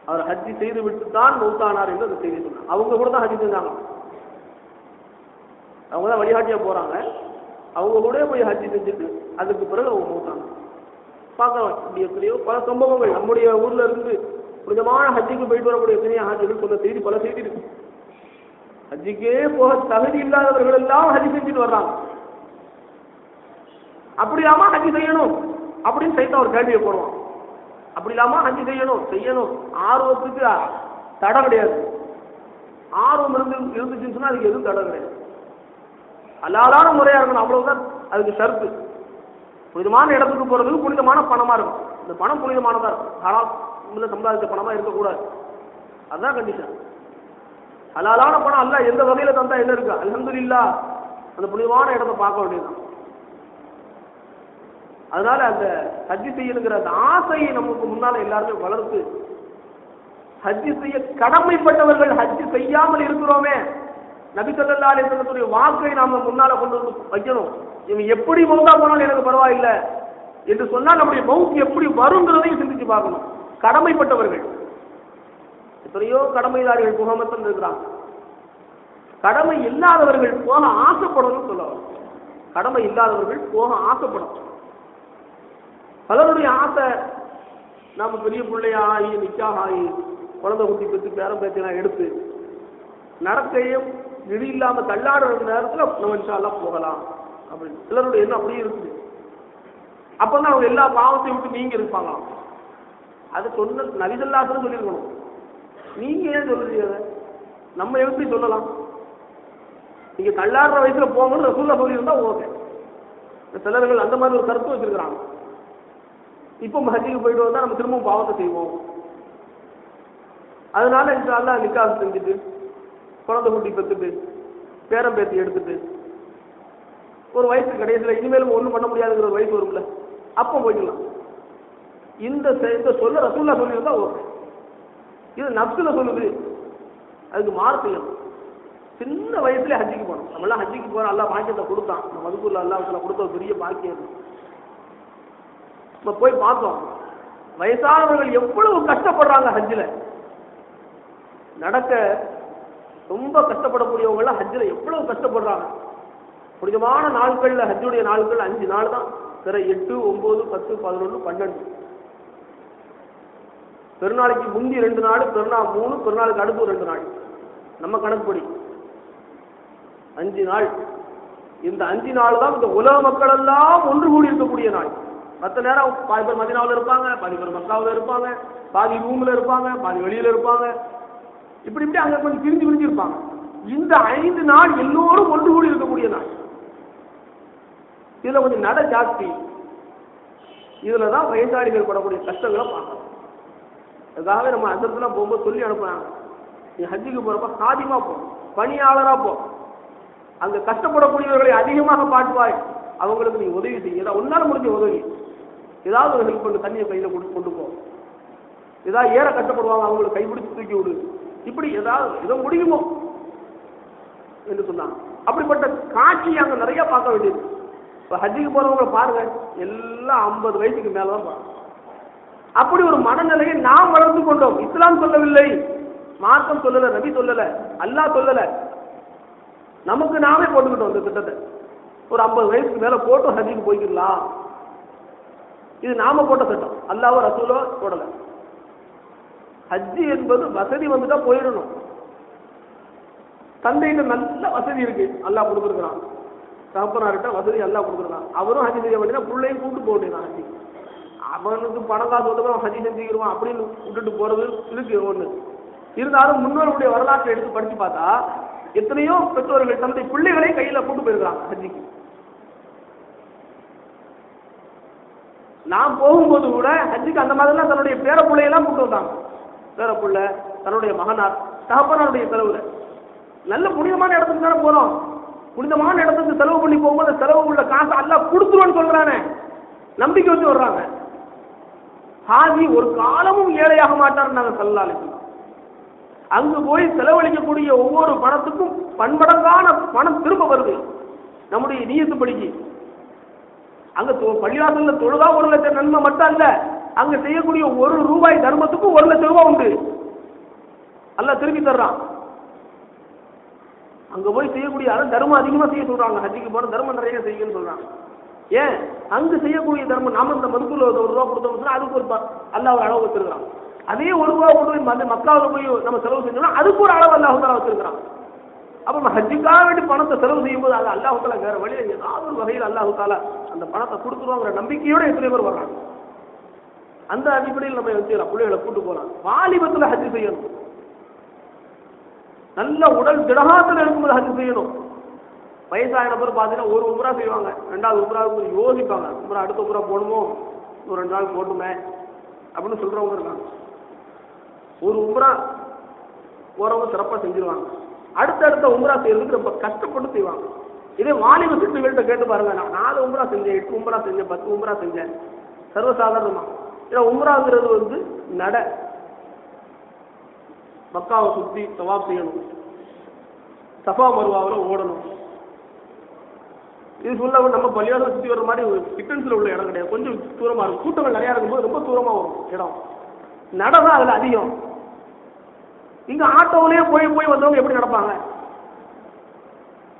அவர் ஹஜ்ஜி செய்து விட்டு தான் மௌத்தானார் என்று அந்த செய்தி சொன்னாங்க. அவங்க கூட தான் ஹஜ்ஜி செஞ்சாங்க, அவங்க தான் வழிகாட்டியா போறாங்க, அவங்க கூட போய் ஹஜ்ஜி செஞ்சுட்டு அதுக்கு பிறகு அவங்க மௌத்தாங்க. பார்க்கலாம் இப்படி எத்தனையோ பல சம்பவங்கள் நம்முடைய ஊர்ல இருந்து புனிதமான ஹஜ்ஜிக்கு போயிட்டு வரக்கூடிய எத்தனையோ ஹஜ்ஜிகள் சொன்ன செய்தி பல செய்தி இருக்கு. ஹஜ்ஜிக்கே போக தகுதி இல்லாதவர்கள் எல்லாம் ஹஜ்ஜி செஞ்சுட்டு வர்றாங்க. அப்படி இல்லாம ஹஜ்ஜி செய்யணும் அப்படின்னு சைத்தான் ஒரு கேள்வியை போடுவான். அப்படி இல்லாம ஹஜ்ஜி செய்யணும் ஆர்வத்துக்கு தடை கிடையாது. ஆர்வம் இருந்துச்சுன்னு சொன்னா அதுக்கு எதுவும் தடை கிடையாது. ஹலாலான முறையா இருக்கணும், அவ்வளவுதான் அதுக்கு ஷர்த்து. புனிதமான இடத்துக்கு போறதுக்கு புனிதமான பணமா இருக்கும், இந்த பணம் புனிதமானதா இருக்கும், ஹலால் சம்பாதிச்ச பணமா இருக்கக்கூடாது, அதுதான் கண்டிஷன். ஹலாலான பணம் அல்லாஹ் எந்த வகையில தந்தா என்ன இருக்கு, அல்ஹம்துலில்லாஹ் அந்த புனிதமான இடத்தை பார்க்க வேண்டியதுதான். அதனால அந்த ஹஜ்ஜி செய்யணுங்கிற அந்த ஆசையை நமக்கு முன்னால எல்லாருமே வளர்த்து ஹஜ்ஜி செய்ய கடமைப்பட்டவர்கள் ஹஜ்ஜி செய்யாமல் இருக்கிறோமே, நபி ஸல்லல்லாஹு அலைஹி வஸல்லமுடைய வாக்கை நாம முன்னால கொண்டு வந்து வைக்கணும். இவன் எப்படி மௌத்தா போனாலும் எனக்கு பரவாயில்லை என்று சொன்னால் நம்முடைய மௌத் எப்படி வருங்கிறதையும் சிந்திச்சு பார்க்கணும். கடமைப்பட்டவர்கள் எத்தனையோ கடமைதாரிகள் முகமத்தன் இருக்கிறாங்க, கடமை இல்லாதவர்கள் போக ஆசைப்படணும்னு சொல்லுவாங்க. கடமை இல்லாதவர்கள் போக ஆசைப்படும். பலருடைய ஆசை நாம பெரிய பிள்ளையா ஆகி நிக்காக ஆகி குழந்தை குட்டி பெற்று பேரம் பேச்செல்லாம் எடுத்து நடக்கையும் விழி இல்லாம தள்ளாடுற நேரத்தில் நம்ம இன்ஷா அல்லாஹ் போகலாம் அப்படின்னு சிலருடைய எண்ணம் அப்படியே இருக்குது. அப்பதான் அவங்க எல்லா பாவத்தையும் விட்டு நீங்க இருப்பாங்களாம். அது சொன்ன நபி ஸல்லல்லாஹு அலைஹி வஸல்லம் சொல்லியிருக்கணும். நீங்க ஏன் சொல்றீங்க? அதை நம்ம எப்படி சொல்லலாம்? நீங்க தள்ளாடுற வயசுல போங்கன்னு ரசூலுல்லாஹ் சொல்லியிருந்தா ஓகே. சிலர்கள் அந்த மாதிரி ஒரு கருத்து வச்சிருக்கிறாங்க. இப்போ ஹஜ்ஜுக்கு போயிட்டு வந்தா நம்ம திரும்பவும் பாவத்தை செய்வோம், அதனால இன்ஷா அல்லாஹ் நிக்காஹ் செஞ்சுட்டு குழந்தை குட்டி பெற்றுட்டு பேரம் பேத்தி எடுத்துட்டு ஒரு வயசு கடைசியில் இனிமேலும் ஒன்றும் பண்ண முடியாதுங்கிற ஒரு வயசு வரும்ல, அப்போ போய்க்கலாம். இந்த சொல்ல ரசூலுல்லாஹ் சொல்லியிருந்தா ஓகே. இது நப்சுல சொல்லுது, அதுக்கு மாறு செய்யணும். சின்ன வயசுல ஹஜ்ஜிக்கு போகணும். நம்மளாம் ஹஜ்ஜிக்கு போகிறோம், அல்லாஹ் பாக்கியத்தை கொடுத்தான். நம்ம மதுக்குள்ள அல்லாஹ் கொடுத்த ஒரு பெரிய பாக்கியம். நம்ம போய் பார்த்தோம் வயசானவர்கள் எவ்வளவு கஷ்டப்படுறாங்க ஹஜ்ஜில். நடக்க ரொம்ப கஷ்டப்படக்கூடியவங்களாம் ஹஜ்ஜில் எவ்வளவு கஷ்டப்படுறாங்க. புனிதமான நாட்கள்ல ஹஜ்ஜுடைய நாட்கள் 5 நாள் தான், பிற 8, 9, 10, 11, 12. பெருநாளைக்கு முந்தி 2 நாள், பெருநாள் 3, பெருநாளுக்கு அடுத்து 2 நாள் நம்ம கணக்குப்படி. 5 நாள். இந்த 5 நாள் தான் இந்த உலக மக்கள் எல்லாம் ஒன்று கூடி இருக்கக்கூடிய நாள். மற்ற நேரம் பாதி பேர் மதீனாவில் இருப்பாங்க, பாதி பேர் மக்காவில் இருப்பாங்க, பாதி ரூம்ல இருப்பாங்க, பாதி வெளியில இருப்பாங்க, இப்படி இப்படி அங்க கொஞ்சம் பிரிஞ்சு இருப்பாங்க. இந்த 5 நாள் எல்லோரும் ஒன்று கூடி இருக்கக்கூடிய நாள். இதுல கொஞ்சம் நட ஜாஸ்தி. இதுலதான் வயசாளிகள் படக்கூடிய கஷ்டங்களை பார்க்கணும். அதுக்காகவே நம்ம அசத்துலாம் போகும்போது சொல்லி அனுப்புறாங்க, நீ ஹஜ்ஜுக்கு போறப்ப சாதிமா போ, பணியாளரா போ, அங்க கஷ்டப்படக்கூடியவர்களை அதிகமாக பாட்டுவாய், அவங்களுக்கு நீ உதவி செய்ய, ஏதாவது ஒன்னால முடிஞ்ச உதவி, ஏதாவது ஒரு ஹெல்ப் பண்ணு, தண்ணியை கையில கொண்டு போ, ஏதாவது ஏற கஷ்டப்படுவாங்க அவங்களுக்கு கைப்பிடிச்சு தூக்கி விடு, இப்படி ஏதாவது ஏதோ முடியுமோ என்று சொன்னாங்க. அப்படிப்பட்ட காட்சி அங்க நிறைய பார்க்க வேண்டியது. இப்ப ஹஜ்ஜுக்கு போறவங்களை பாருங்க, எல்லாம் 50 வயசுக்கு மேலதான் பாருங்க. அப்படி ஒரு மனநிலையை நாம் வளர்ந்து கொண்டோம். இஸ்லாம் சொல்லவில்லை, மார்க்கம் சொல்லல, நபி சொல்லல, அல்லாஹ் சொல்லல, நமக்கு நாமே போட்டுக்கிட்டோம் இந்த திட்டத்தை. ஒரு 50 வயசுக்கு மேல போட்டு ஹஜ்ஜுக்கு போய்க்கலாம், இது நாம போட்ட திட்டம், அல்லாஹ்வோ ரசூலோ போடல. ஹஜ்ஜி என்பது வசதி வந்துட்டா போயிடணும். தந்தையிட்ட நல்ல வசதி இருக்கு, அல்லாஹ் கொடுத்துருக்கான், தகப்பனார்கிட்ட வசதி அல்லாஹ் கொடுத்துருக்கான், அவரும் ஹஜ்ஜி செய்ய வேண்டியதா, பிள்ளையும் கூப்பிட்டு போக வேண்டியதான். ஹஜ்ஜி அவனுக்கு பணம் காசு வந்து ஹஜ்ஜி செஞ்சுக்கிடுவான் அப்படின்னு விட்டுட்டு போறது இருக்கு ஒண்ணு. இருந்தாலும் முன்னோருடைய வரலாற்றை எடுத்து படிச்சு பார்த்தா எத்தனையோ பெற்றோர்கள் தன்னுடைய பிள்ளைகளை கையில கூட்டு போயிருக்காங்க ஹஜ்ஜிக்கு. நான் போகும்போது கூட ஹஜ்ஜிக்கு அந்த மாதிரிலாம் தன்னுடைய பேர பிள்ளையெல்லாம் கூட்டு வந்தாங்க. பேர பிள்ளை, தன்னுடைய மகனார், தகப்பனாருடைய செலவுல. நல்ல புனிதமான இடத்துக்கு தானே போறோம். புனிதமான இடத்துக்கு செலவு பண்ணி போகும்போது செலவு உள்ள காசு அல்லாஹ் கொடுத்துருவான்னு சொல்றானே, நம்பிக்கை வச்சு வர்றாங்க. ஹாஜி ஒரு காலமும் ஏழையாக மாட்டார் நாங்கள் சொல்லலாம். அங்கு போய் செலவழிக்கக்கூடிய ஒவ்வொரு பணத்துக்கும் பன்மடங்கான பணம் திரும்ப வருது நம்முடைய நியத்து படிக்கு. அங்க பள்ளிவாசல்ல தொழுதா 1 லட்சம் நன்மை மட்டும் அல்ல, அங்க செய்யக்கூடிய 1 ரூபாய் தர்மத்துக்கும் 1 லட்சம் ரூபாய் உண்டு, அல்லாஹ் திருப்பி தர்றான். அங்க போய் செய்யக்கூடிய தர்மம் அதிகமா செய்ய சொல்றாங்க. ஹஜ்ஜிக்கு போற தர்மம் நிறைய செய்யணும்னு சொல்றாங்க. ஏன் அங்கு செய்யக்கூடிய தர்மம், நாம இந்த மதுக்குள்ள 1 ரூபா கொடுத்தோம்னா அதுக்கு ஒரு அல்லாஹ் ஒரு அளவு வச்சிருக்கான். அதே 1 ரூபா கொண்டு போய் மக்காவில் போய் நம்ம செலவு செஞ்சோம்னா அதுக்கு ஒரு அளவு அல்லாஹ் தஆலா வச்சிருக்கான். அப்ப நம்ம ஹஜ்ஜுக்காக வேண்டி பணத்தை செலவு செய்யும் போது அது அல்லாஹ் தஆலா வேற வழியில ஏதாவது ஒரு வகையில் அல்லாஹ் தஆலா அந்த பணத்தை கொடுத்துருவாங்கிற நம்பிக்கையோட எத்தனை பேர் வர்றாங்க. அந்த அடிப்படையில் நம்ம வச்சுக்கலாம், பிள்ளைகளை கூட்டு போகலாம். வாலிபத்துல ஹஜ்ஜு செய்யணும், நல்ல உடல் திடகாத்தில் இருக்கும்போது ஹஜ்ஜு செய்யணும். வயசான பேர் பார்த்தீங்கன்னா 1 உம்ரா செய்வாங்க, 2வது உம்ராவுக்கு யோசிப்பாங்க, உம்ரா அடுத்த உம்ரா போடுமோ, ஒரு 2 நாள் போட்டுமே அப்படின்னு சொல்றவங்க இருக்காங்க. 1 உம்ரா போறவங்க சிறப்பாக செஞ்சிருவாங்க, அடுத்தடுத்த உம்ரா செய்யறதுக்கு ரொம்ப கஷ்டப்பட்டு செய்வாங்க. இதே வாலிப சிறுமிகள்கிட்ட கேட்டு பாருங்க, நான் 4 உம்ரா செஞ்சேன், 8 உம்ரா செஞ்சேன், 10 உம்ரா செஞ்சேன், சர்வசாதாரணமா. ஏன்னா உம்ராங்கிறது வந்து நட, மக்காவை சுற்றி தவாப் செய்யணும், சஃபா மருவாவில் ஓடணும். இது சொல்ல நம்ம பள்ளியாசலை சுற்றி வர்ற மாதிரி டிஃபென்ஸில் உள்ள இடம் கிடையாது, கொஞ்சம் தூரமாக இருக்கும். கூட்டங்கள் நிறையா இருக்கும்போது ரொம்ப தூரமாக வரும் இடம், நடதான் அதில் அதிகம். இங்கே ஆட்டோவிலேயே போய் வந்தவங்க எப்படி நடப்பாங்க?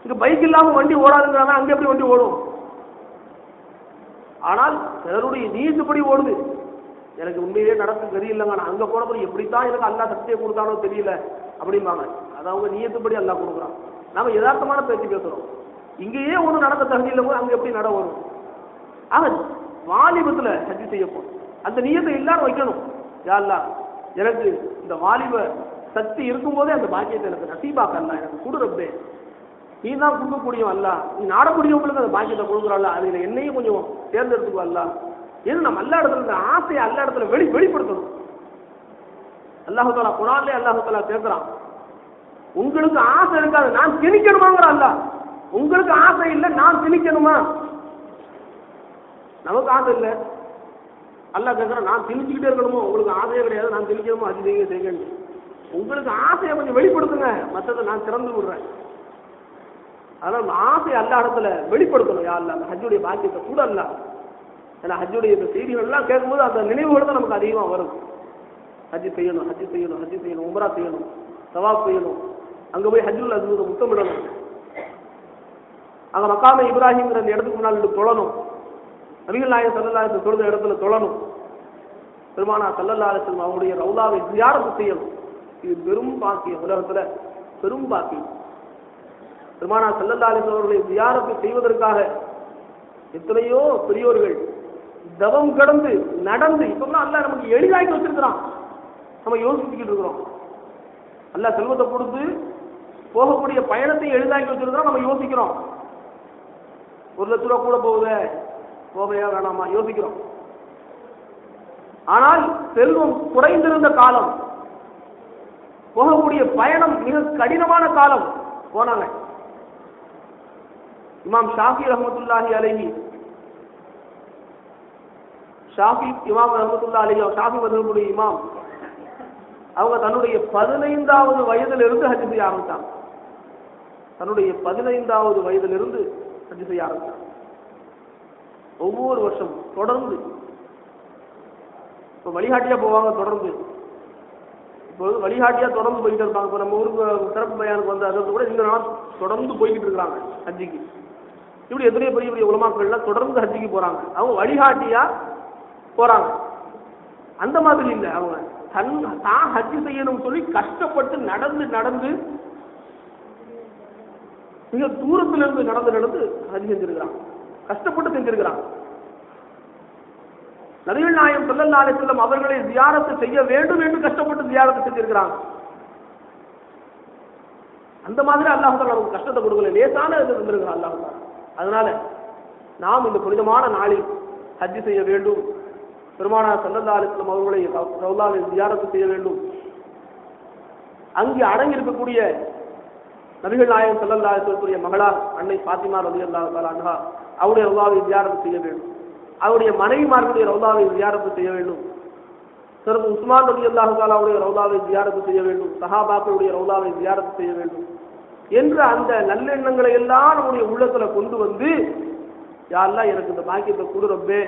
இங்கே பைக் இல்லாமல் வண்டி ஓடாதுங்கிறாங்க, அங்கே எப்படி வண்டி ஓடும்? ஆனால் சிலருடைய நீசுப்படி ஓடுது. எனக்கு உண்மையிலே நடக்க தெரியலங்க, நான் அங்கே போனப்போ எப்படித்தான் எனக்கு அல்லாஹ் சக்தியை கொடுத்தானோ தெரியல அப்படிம்பாங்க. அது அவங்க நீயத்துப்படி அல்லாஹ் கொடுக்குறான். நாம யதார்த்தமான பேச்சு பேசுகிறோம். இங்கேயே ஒன்று நடக்க தகுதி இல்லை போது அங்கே எப்படி நட வரும்? ஆக வாலிபத்தில் ஹஜ்ஜு செய்யப்போம், அந்த நீயத்தை எல்லாரும் வைக்கணும். யா அல்லாஹ் எனக்கு இந்த வாலிப சக்தி இருக்கும்போதே அந்த பாக்கியத்தை எனக்கு நசீபாக்க அல்ல, எனக்கு கொடுறப்பே, நீ தான் கொடுக்கக்கூடியவன் அல்ல, நீ நாடக்கூடியவங்களுக்கு அந்த பாக்கியத்தை கொடுக்குறல்ல, அதில் என்னையும் கொஞ்சம் தேர்ந்தெடுத்துக்கோ அல்ல. ஏன்னா நம்ம எல்லா இடத்துல இந்த ஆசையை எல்லா இடத்துல வெளிப்படுத்தணும். அல்லாஹ் தஆலா குர்ஆன்லயே அல்லாஹ் தஆலா கேட்கிறான், உங்களுக்கு ஆசை இருக்காது, நான் திணிக்கணுமாங்கிற அல்லாஹ். உங்களுக்கு ஆசை இல்லை, நான் திணிக்கணுமா? நமக்கு ஆசை இல்லை, அல்லாஹ் கேட்குறான், நான் திணிச்சுக்கிட்டே இருக்கணுமோ? உங்களுக்கு ஆசையே கிடையாது, நான் திணிக்கணுமோ? அது செய்யுங்க. உங்களுக்கு ஆசையை கொஞ்சம் வெளிப்படுத்துங்க, மற்றதை நான் திறந்து விடுறேன். அதனால் ஆசையை எல்லா இடத்துல வெளிப்படுத்தணும். யா அல்லாஹ் ஹஜ்ஜுடைய பாக்கியத்தை கூட அல்ல. ஏன்னா ஹஜ்ஜுடைய இந்த செய்திகள்லாம் கேட்கும்போது அந்த நினைவுகள் தான் நமக்கு அதிகமாக வரும். ஹஜ்ஜு செய்யணும், ஹஜ்ஜு செய்யணும், ஹஜ்ஜு செய்யணும், உம்ரா செய்யணும், தவாப் செய்யணும், அங்கே போய் ஹஜ்ஜுல் அஸ்வதை முத்தமிடணும், அங்கே மக்காம இப்ராஹிம்ங்கிற அந்த இடத்துக்கு முன்னால் தொழணும், நபிகள் நாயகம் ஸல்லல்லாஹு அலைஹி வஸல்லம் தொழுத இடத்துல தொழணும், பெருமானார் ஸல்லல்லாஹு அலைஹி வஸல்லம் அவருடைய ரவுலாவை ஜியாரத் செய்யணும். இது பெரும் பாக்கியம், உலகத்தில் பெரும் பாக்கியம். பெருமானார் ஸல்லல்லாஹு அலைஹி வஸல்லம் அவர்களை ஜியாரத்து செய்வதற்காக எத்தனையோ பெரியோர்கள் தவம் கடந்து நடந்து, இப்பெல்லாம் அல்லாஹ் நமக்கு எளிதாக்கி வச்சிருக்கிறான். நம்ம யோசிச்சுக்கிட்டு இருக்கிறோம். அல்லாஹ் செல்வத்தை கொடுத்து போகக்கூடிய பயணத்தை எளிதாக்கி வச்சிருக்கிறோம். நம்ம யோசிக்கிறோம், 1 லட்ச ரூபா கூட போகுதே, போகையா வேணாமா யோசிக்கிறோம். ஆனால் செல்வம் குறைந்திருந்த காலம், போகக்கூடிய பயணம் மிக கடினமான காலம் போனாங்க. இமாம் ஷாஃபி ரஹ்மத்துல்லாஹி அலைஹி, இமாம் ரஹ்மத்துல்லாஹி அலைஹி, ஷாஃபி மதுஹபுடைய இமாம், அவங்க தன்னுடைய 15வது வயதிலிருந்து ஹஜ் செய்ய ஆரம்பித்தாங்க. தன்னுடைய 15வது வயதிலிருந்து ஹஜ் செய்ய ஆரம்பித்தாங்க. ஒவ்வொரு வருஷம் தொடர்ந்து, இப்போ வழிகாட்டியா போவாங்க, தொடர்ந்து இப்போது வழிகாட்டியா தொடர்ந்து போயிட்டு இருப்பாங்க. இப்போ நம்ம ஊருக்கு சிறப்பு பயானுக்கு வந்து அதை கூட இந்த நாள் தொடர்ந்து போய்கிட்டு இருக்கிறாங்க ஹஜ்ஜிக்கு. இப்படி எத்தனையோ பெரிய பெரிய உலமாக்கள்லாம் தொடர்ந்து ஹஜ்ஜிக்கு போறாங்க. அவங்க வழிகாட்டியா போறாங்க. அந்த மாதிரி இல்லை, அவங்க தான் ஹஜ்ஜி செய்யணும்னு சொல்லி கஷ்டப்பட்டு நடந்து நடந்து மிக தூரத்துல இருந்து நடந்து நடந்து ஹஜ் செஞ்சிருக்கிறாங்க, கஷ்டப்பட்டு செஞ்சிருக்கிறாங்க. நபிகள் நாயகம் ஸல்லல்லாஹு அலைஹி வஸல்லம் அவர்களை ஜியாரத்து செய்ய வேண்டும் என்று கஷ்டப்பட்டு ஜியாரத்து செஞ்சிருக்கிறாங்க. அந்த மாதிரி அல்லாஹ் தஆலா நமக்கு கஷ்டத்தை கொடுக்கல, லேசான இது தந்திருக்கிறான் அல்லாஹ் தஆலா. அதனால நாம் இந்த புனிதமான நாளில் ஹஜ் செய்ய வேண்டும். பெருமானார் ஸல்லல்லாஹு அலைஹி வஸல்லம் அவர்களை ரவுலாவில் ஜியாரத்து செய்ய வேண்டும். அங்கே அடங்கி இருக்கக்கூடிய நபிகள் நாயகம் ஸல்லல்லாஹு அலைஹி வஸல்லம் மகளார் அன்னை ஃபாத்திமா ரலியல்லாஹு தஆலா அன்ஹா, அவருடைய ரவுலாவில் ஜியாரத்து செய்ய வேண்டும். அவருடைய மனைவிமார்களுடைய ரவுலாவை ஜியாரத்து செய்ய வேண்டும். சிறப்பு உஸ்மான் ரலியல்லாஹு தஆலா அவருடைய ரவுலாவை ஜியாரத்து செய்ய வேண்டும். சஹாபாக்களுடைய ரவுலாவை ஜியாரத்து செய்ய வேண்டும் என்ற அந்த நல்லெண்ணங்களை எல்லாம் நம்முடைய உள்ளத்துல கொண்டு வந்து, யா அல்லாஹ் எனக்கு இந்த பாக்கியத்தை கொடு ரப்பே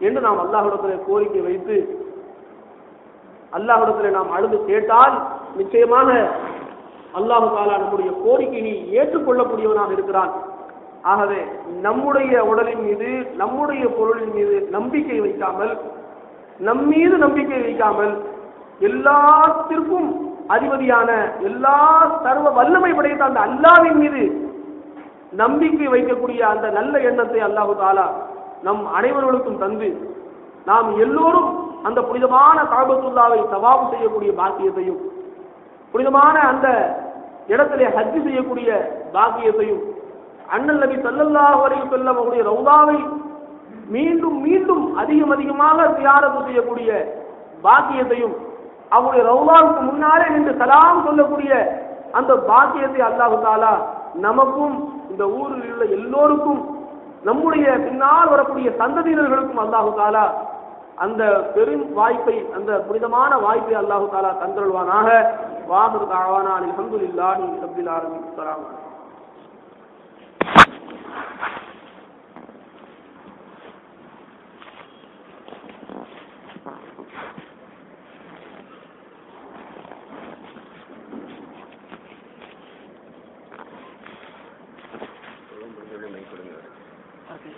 என்று நாம் அல்லாஹ்விடத்திலே கோரிக்கை வைத்து அல்லாஹ்விடத்திலே நாம் அழுது கேட்டால் நிச்சயமாக அல்லாஹ் தஆலா நம்முடைய கோரிக்கையை ஏற்றுக்கொள்ளக்கூடியவனாக இருக்கிறான். ஆகவே நம்முடைய உடலின் மீது, நம்முடைய பொருளின் மீது நம்பிக்கை வைக்காமல், நம்மீது நம்பிக்கை வைக்காமல், எல்லாத்திற்கும் அதிபதியான, எல்லா சர்வ வல்லமை படைத்த அந்த அல்லாஹ்வின் மீது நம்பிக்கை வைக்கக்கூடிய அந்த நல்ல எண்ணத்தை அல்லாஹ் தஆலா நம் அனைவர்களுக்கும் தந்து, நாம் எல்லோரும் அந்த புனிதமான கஅபத்துல்லாவை தவாப் செய்யக்கூடிய பாக்கியத்தையும், புனிதமான அந்த இடத்திலே ஹஜ் செய்யக்கூடிய பாக்கியத்தையும், அண்ணல் நபி ஸல்லல்லாஹு அலைஹி வஸல்லம் அவருடைய ரவுதாவை மீண்டும் மீண்டும் அதிகமாக ஜியாரத்து செய்யக்கூடிய பாக்கியத்தையும், அவருடைய ரவுதாவுக்கு முன்னாலே நின்று சலாம் சொல்லக்கூடிய அந்த பாக்கியத்தை அல்லாஹ் தஆலா நமக்கும் இந்த ஊரில் உள்ள எல்லோருக்கும், நம்முடைய பின்னால் வரக்கூடிய சந்ததியினர்களுக்கும் அல்லாஹ் தஆலா அந்த பெரும் வாய்ப்பை, அந்த புனிதமான வாய்ப்பை அல்லாஹ் தஆலா தந்தருள்வானாக. வாஹிரு தஅவானா அல்ஹம்துலில்லாஹி ரப்பில் ஆலமீன். ஸலாம். Okay.